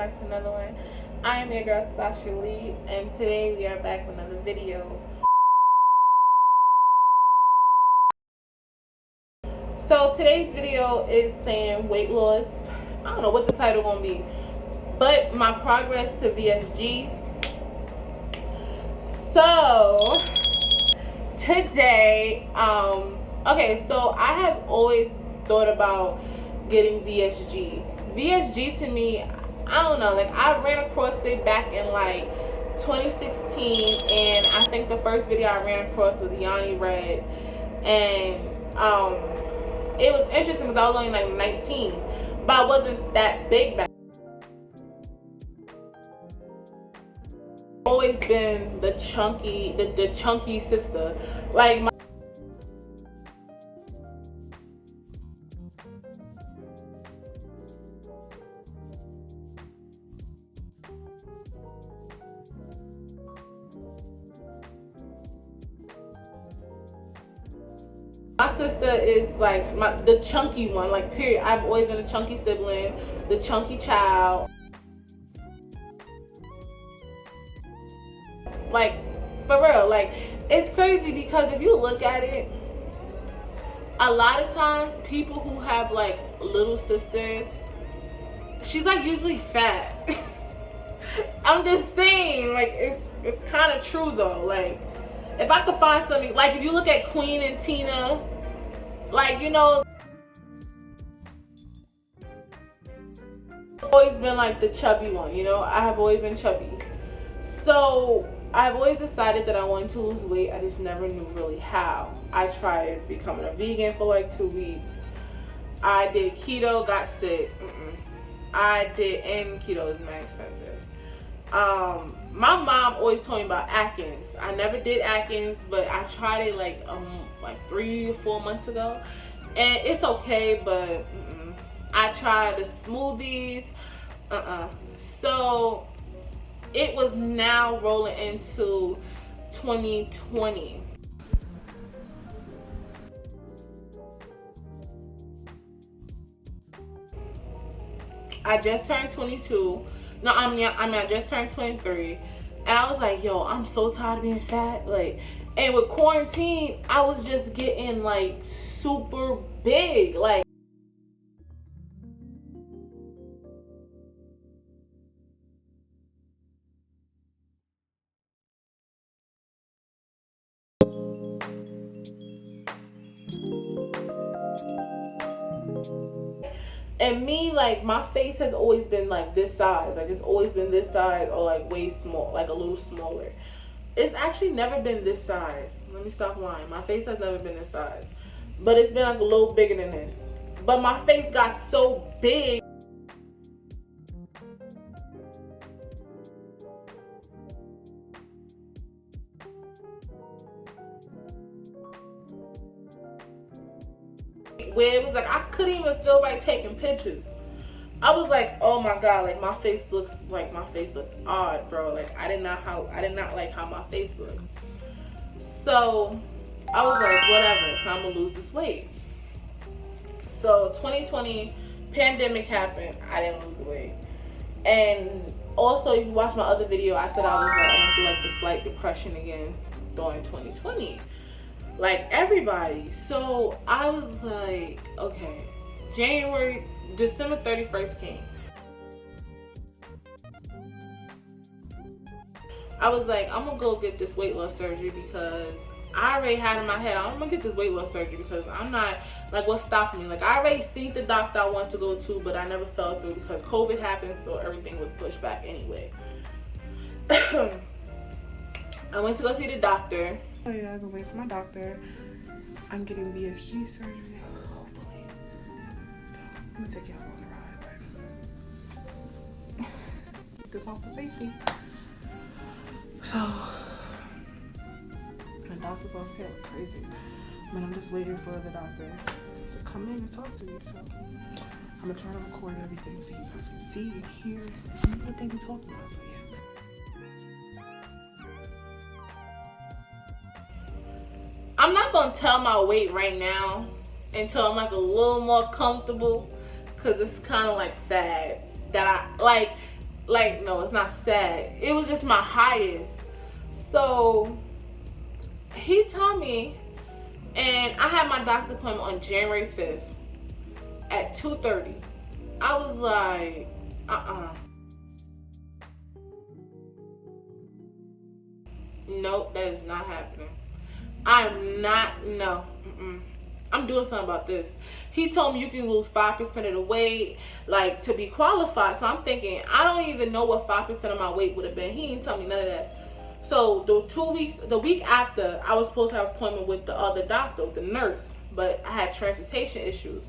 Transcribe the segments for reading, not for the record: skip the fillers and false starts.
back to another one. I am your girl Sasha Lee, and today we are back with another video. So today's video is saying weight loss. I don't know what the title gonna be, but my progress to VSG. So today, okay, so I have always thought about getting VSG. VSG to me, I don't know, like I ran across it back in like 2016, and I think the first video I ran across was Yanni Red, and it was interesting because I was only like 19, but I wasn't that big back. Always been the chunky, the chunky sister, like my sister is like the chunky one, like period. I've always been a chunky sibling, the chunky child. Like, for real, like, it's crazy because if you look at it, a lot of times people who have like little sisters, she's like usually fat. I'm just saying, like, it's kind of true though. Like, if I could find something, like if you look at Queen and Tina, like, you know, I've always been like the chubby one, you know, I have always been chubby. So I've always decided that I wanted to lose weight. I just never knew really how. I tried becoming a vegan for like 2 weeks. I did keto, got sick. I did, and keto is mad expensive. My mom always told me about Atkins. I never did Atkins, but I tried it like 3 or 4 months ago, and it's okay. But I tried the smoothies. So it was now rolling into 2020. I just turned 22. No, I just turned 23. And I was like, yo, I'm so tired of being fat. Like, and with quarantine, I was just getting like super big. Like, and me, like, my face has always been like this size. Like, it's always been this size or like way small, like a little smaller. It's actually never been this size. Let me stop lying. My face has never been this size, but it's been like a little bigger than this. But my face got so big. Where it was like I couldn't even feel right taking pictures. I was like, oh my god, like my face looks odd, bro. Like I did not like how my face looked. So I was like, whatever, so I'm gonna lose this weight. So 2020 pandemic happened, I didn't lose the weight. And also, if you watch my other video, I said I was like, going through like the slight depression again during 2020. Like everybody. So I was like, okay, December 31st came. I was like, I'm gonna go get this weight loss surgery because I already had in my head, I'm gonna get this weight loss surgery because I'm not, like, what's stopping me? Like, I already seen the doctor I wanted to go to, but I never fell through because COVID happened, so everything was pushed back anyway. I went to go see the doctor. So you guys, I'm waiting for my doctor. I'm getting VSG surgery, hopefully. So I'm gonna take y'all on the ride, but keep this on for safety. So my doctor's over here crazy, but I'm just waiting for the doctor to come in and talk to me. So I'm gonna try to record everything so you guys can see and hear everything we talk about. So yeah. I'm not gonna tell my weight right now until I'm like a little more comfortable, because it's kind of like sad that I like like, no, it's not sad. It was just my highest. So he told me, and I had my doctor's appointment on January 5th at 2:30. I was like, nope, that is not happening. I'm not, no. I'm doing something about this. He told me you can lose 5% of the weight, like, to be qualified. So I'm thinking, I don't even know what 5% of my weight would have been. He didn't tell me none of that. So the week after, I was supposed to have an appointment with the other doctor, the nurse, but I had transportation issues.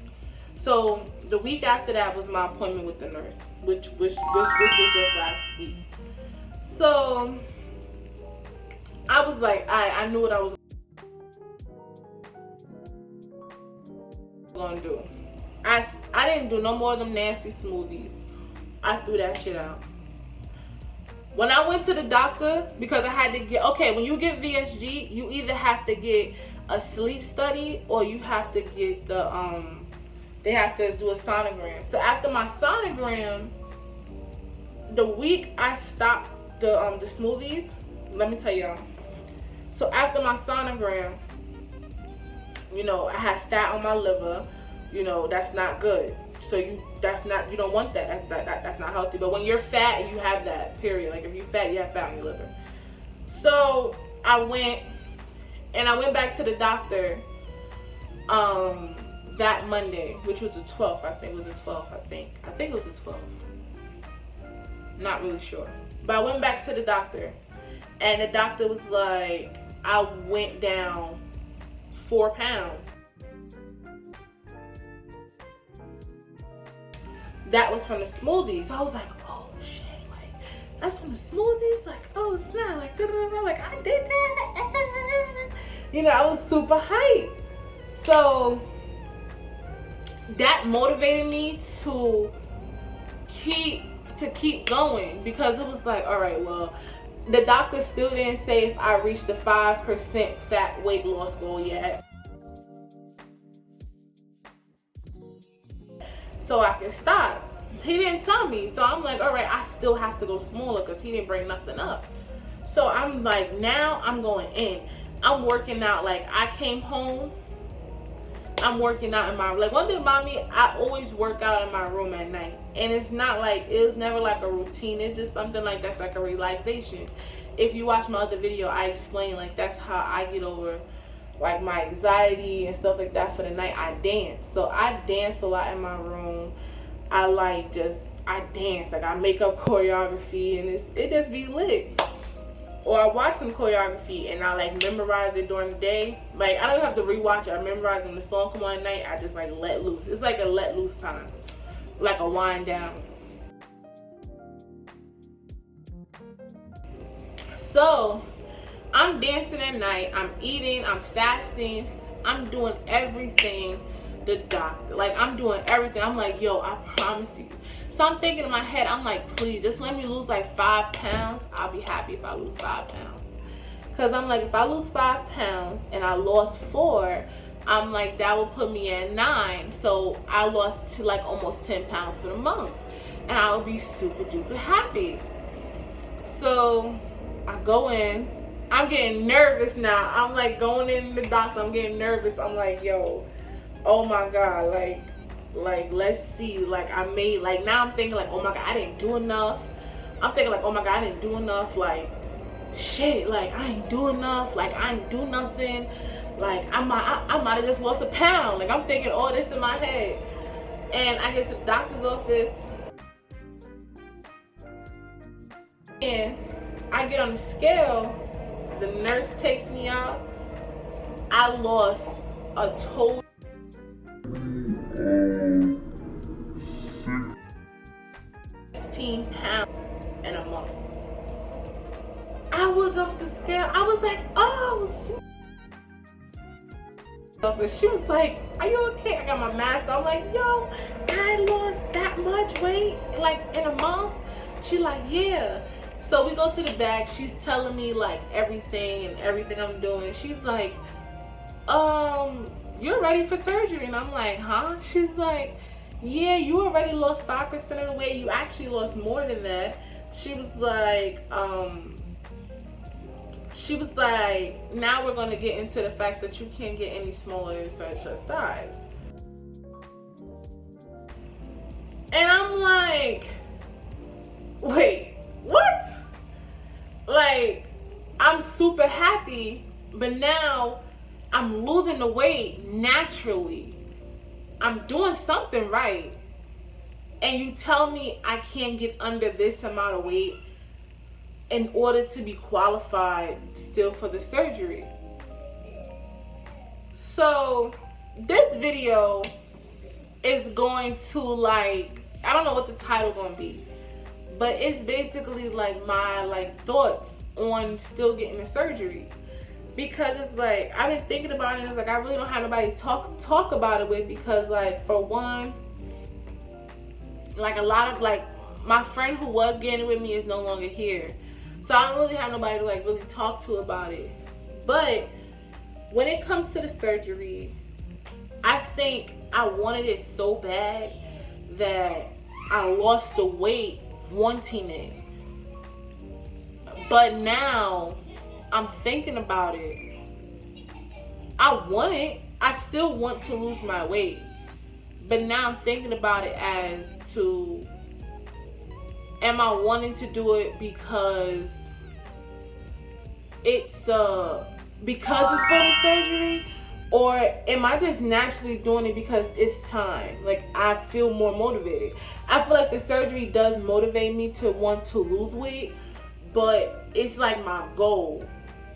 So the week after that was my appointment with the nurse, which was just last week. So I was like, I knew what I was gonna do. I didn't do no more of them nasty smoothies. I threw that shit out. When I went to the doctor, because I had to get, okay, when you get VSG, you either have to get a sleep study or you have to get the, they have to do a sonogram. So after my sonogram, the week I stopped the smoothies, let me tell y'all. So after my sonogram, you know, I had fat on my liver. You know, that's not good. So you don't want that. That's not healthy. But when you're fat and you have that, period. Like if you're fat, you have fat on your liver. So I went back to the doctor that Monday, which was the 12th. I think it was the 12th. I think it was the 12th. Not really sure. But I went back to the doctor, and the doctor was like, I went down 4 pounds. That was from the smoothies. I was like, oh shit, like that's from the smoothies? Like, oh snap, like da-da-da-da, like I did that. You know, I was super hyped. So that motivated me to keep going, because it was like, all right, well, the doctor still didn't say if I reached the 5% fat weight loss goal yet. So I can stop. He didn't tell me. So I'm like, all right, I still have to go smaller because he didn't bring nothing up. So I'm like, now I'm going in. I'm working out. Like, I came home, I'm working out in my, like, one thing about me, I always work out in my room at night. And it's not like, it's never like a routine. It's just something like that's like a relaxation. If you watch my other video, I explain, like, that's how I get over like my anxiety and stuff like that for the night. I dance. So I dance a lot in my room. I dance, like I make up choreography, and it just be lit. Or I watch some choreography and I like memorize it during the day. Like I don't even have to rewatch it. I memorize when the song come on at night. I just like let loose. It's like a let loose time, like a wind down. So I'm dancing at night, I'm eating, I'm fasting, I'm doing everything the doctor, like I'm doing everything. I'm like, yo, I promise you. So I'm thinking in my head, I'm like, please, just let me lose like 5 pounds. I'll be happy if I lose 5 pounds. Because I'm like, if I lose 5 pounds and I lost 4, I'm like, that will put me at 9. So I lost to like almost 10 pounds for the month. And I will be super duper happy. So I go in. I'm getting nervous now. I'm like going in the doctor. I'm getting nervous. I'm like, yo, oh my God, like let's see. Like I made, like now I'm thinking like, oh my God, I didn't do enough. I'm thinking like, oh my God, I didn't do enough. Like shit, like I ain't do enough. Like I ain't do nothing. Like I might have just lost a pound. Like I'm thinking all this in my head. And I get to the doctor's office, and I get on the scale. The nurse takes me out. I lost a total 16 pounds in a month. I was off the scale. I was like, oh. But she was like, are you okay? I got my mask. I'm like, yo, I lost that much weight like in a month. She like, yeah. So we go to the back. She's telling me like everything I'm doing. She's like, you're ready for surgery. And I'm like, huh? She's like, yeah, you already lost 5% of the weight. You actually lost more than that. she was like, now we're going to get into the fact that you can't get any smaller than such a size. And I'm like, wait, what? Like, I'm super happy, but now I'm losing the weight naturally. I'm doing something right. And you tell me I can't get under this amount of weight in order to be qualified still for the surgery. So this video is going to, like, I don't know what the title gonna be, but it's basically like my thoughts on still getting the surgery, because it's like I've been thinking about it, and it's like I really don't have nobody to talk about it with, because like, for one, like a lot of like my friend who was getting it with me is no longer here, so I don't really have nobody to like really talk to about it. But when it comes to the surgery, I think I wanted it so bad that I lost the weight wanting it. But now I'm thinking about it. I want it. I still want to lose my weight. But now I'm thinking about it as to, am I wanting to do it because it's for the surgery? Or am I just naturally doing it because it's time? Like, I feel more motivated. I feel like the surgery does motivate me to want to lose weight, but it's like my goal.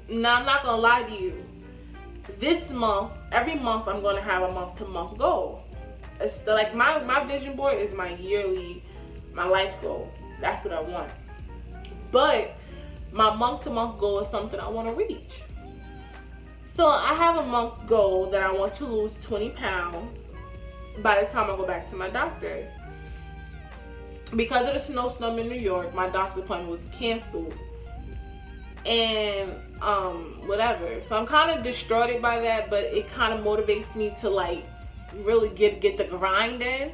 Now, I'm not gonna lie to you. This month, every month, I'm gonna have a month-to-month goal. It's like my vision board is my life goal. That's what I want. But my month-to-month goal is something I want to reach. So I have a month goal that I want to lose 20 pounds by the time I go back to my doctor. Because of the snowstorm in New York, my doctor's appointment was canceled. And whatever. So I'm kind of distraught by that, but it kind of motivates me to like really get the grind in.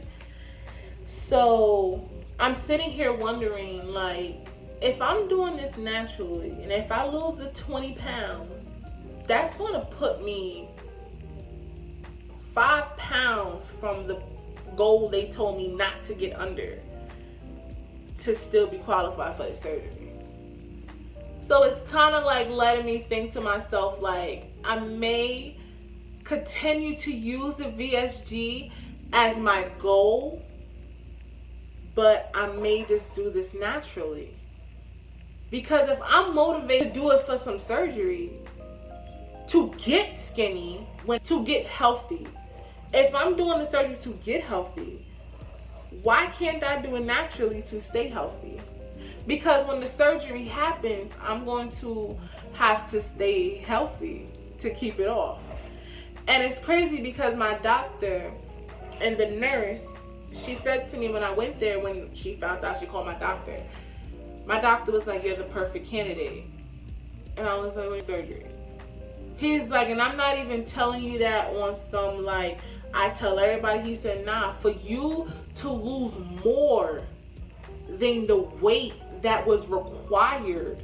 So I'm sitting here wondering, like, if I'm doing this naturally, and if I lose the 20 pounds, that's going to put me 5 pounds from the goal they told me not to get under to still be qualified for the surgery. So it's kind of like letting me think to myself, like, I may continue to use the VSG as my goal, but I may just do this naturally. Because if I'm motivated to do it for some surgery, to get skinny, to get healthy, if I'm doing the surgery to get healthy, why can't I do it naturally to stay healthy? Because when the surgery happens, I'm going to have to stay healthy to keep it off. And it's crazy because my doctor and the nurse, she said to me when I went there, when she found out, she called my doctor. My doctor was like, "You're the perfect candidate." And I was like, "What surgery?" He's like, and I'm not even telling you that on some like, I tell everybody. He said, "Nah, for you to lose more than the weight that was required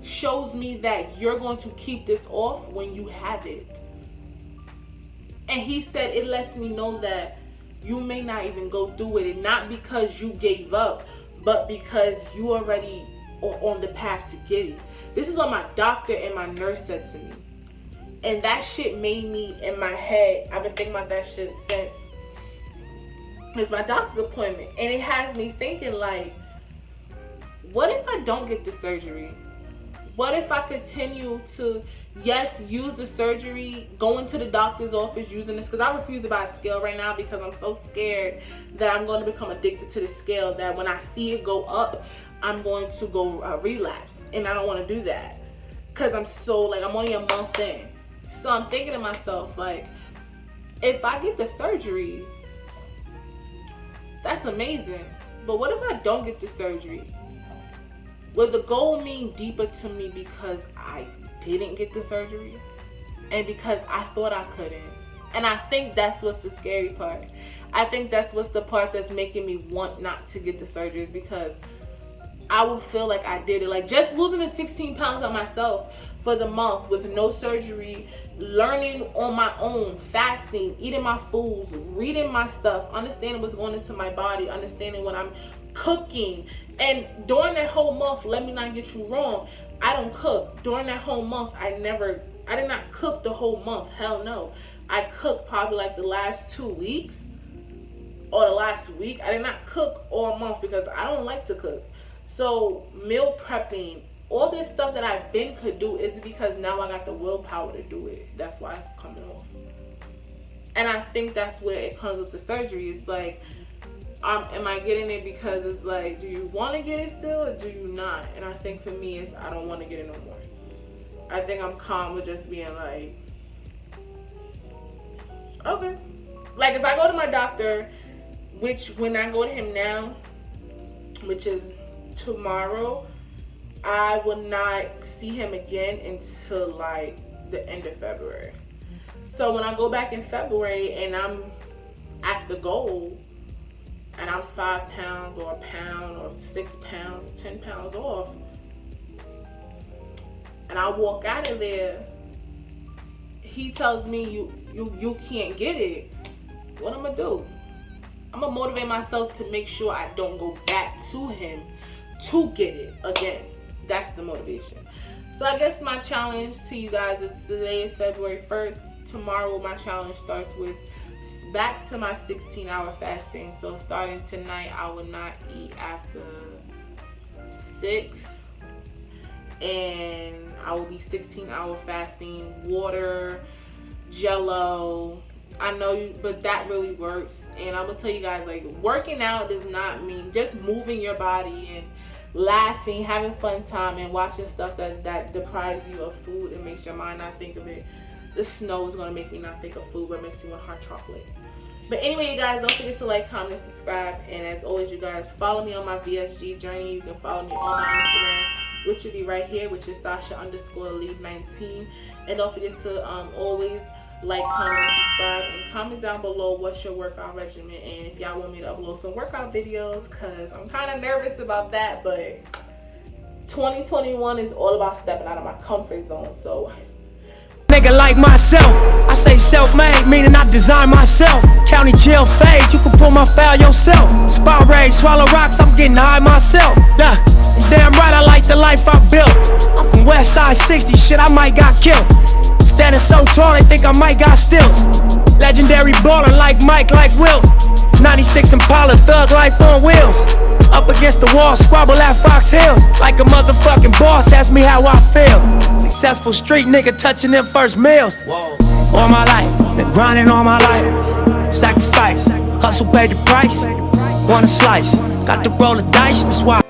shows me that you're going to keep this off when you have it." And he said, it lets me know that you may not even go through with it, not because you gave up, but because you already are on the path to get it. This is what my doctor and my nurse said to me. And that shit made me, in my head, I've been thinking about that shit since it's my doctor's appointment. And it has me thinking, like, what if I don't get the surgery? What if I continue to, yes, use the surgery, go into the doctor's office using this? Because I refuse to buy a scale right now because I'm so scared that I'm going to become addicted to the scale, that when I see it go up, I'm going to go relapse. And I don't want to do that because I'm so, like, I'm only a month in. So I'm thinking to myself, like, if I get the surgery, that's amazing. But what if I don't get the surgery? Will the goal mean deeper to me because I didn't get the surgery and because I thought I couldn't? And I think that's what's the scary part. I think that's what's the part that's making me want not to get the surgery, is because I would feel like I did it. Like just losing the 16 pounds on myself for the month with no surgery, learning on my own, fasting, eating my foods, reading my stuff, understanding what's going into my body, understanding what I'm cooking. And during that whole month, let me not get you wrong, I don't cook. During that whole month, I did not cook the whole month. Hell no. I cooked probably like the last 2 weeks or the last week. I did not cook all month because I don't like to cook. So meal prepping, all this stuff that I've been could do is because now I got the willpower to do it. That's why it's coming off. And I think that's where it comes with the surgery. It's like, am I getting it because it's like, do you want to get it still or do you not? And I think for me, it's I don't want to get it no more. I think I'm calm with just being like, okay. Like if I go to my doctor, which when I go to him now, which is tomorrow, I will not see him again until like the end of February. So when I go back in February and I'm at the goal and I'm 5 pounds or a pound or 6 pounds, 10 pounds off, and I walk out of there, he tells me you can't get it. What I'm gonna do? I'm gonna motivate myself to make sure I don't go back to him to get it again. That's the motivation. So I guess my challenge to you guys is today is February 1st. Tomorrow my challenge starts with back to my 16-hour fasting. So starting tonight, I will not eat after 6. And I will be 16-hour fasting, water, Jello. I know you, but that really works. And I'm gonna tell you guys, like, working out does not mean just moving your body and laughing, having fun time, and watching stuff that deprives you of food and makes your mind not think of it. The snow is gonna make me not think of food, but it makes me want hot chocolate. But anyway, you guys, don't forget to like, comment, subscribe, and as always, you guys, follow me on my VSG journey. You can follow me on my Instagram, which will be right here, which is Sasha_lead19. And don't forget to always like, comment, subscribe, and comment down below what's your workout regimen, and if y'all want me to upload some workout videos, because I'm kind of nervous about that. But 2021 is all about stepping out of my comfort zone. So nigga like myself, I say self-made, meaning I design myself. County jail fade, you can pull my foul yourself. Spot rage, swallow rocks, I'm getting high myself. Nah, damn right I like the life I built. I'm from West Side 60, shit I might got killed. Standing so tall, they think I might got stills. Legendary baller like Mike, like Wilt. 96 Impala, thug life on wheels. Up against the wall, squabble at Fox Hills. Like a motherfucking boss, ask me how I feel. Successful street nigga touching them first meals. All my life, been grinding all my life. Sacrifice, hustle paid the price. Want a slice, got to roll the dice, that's why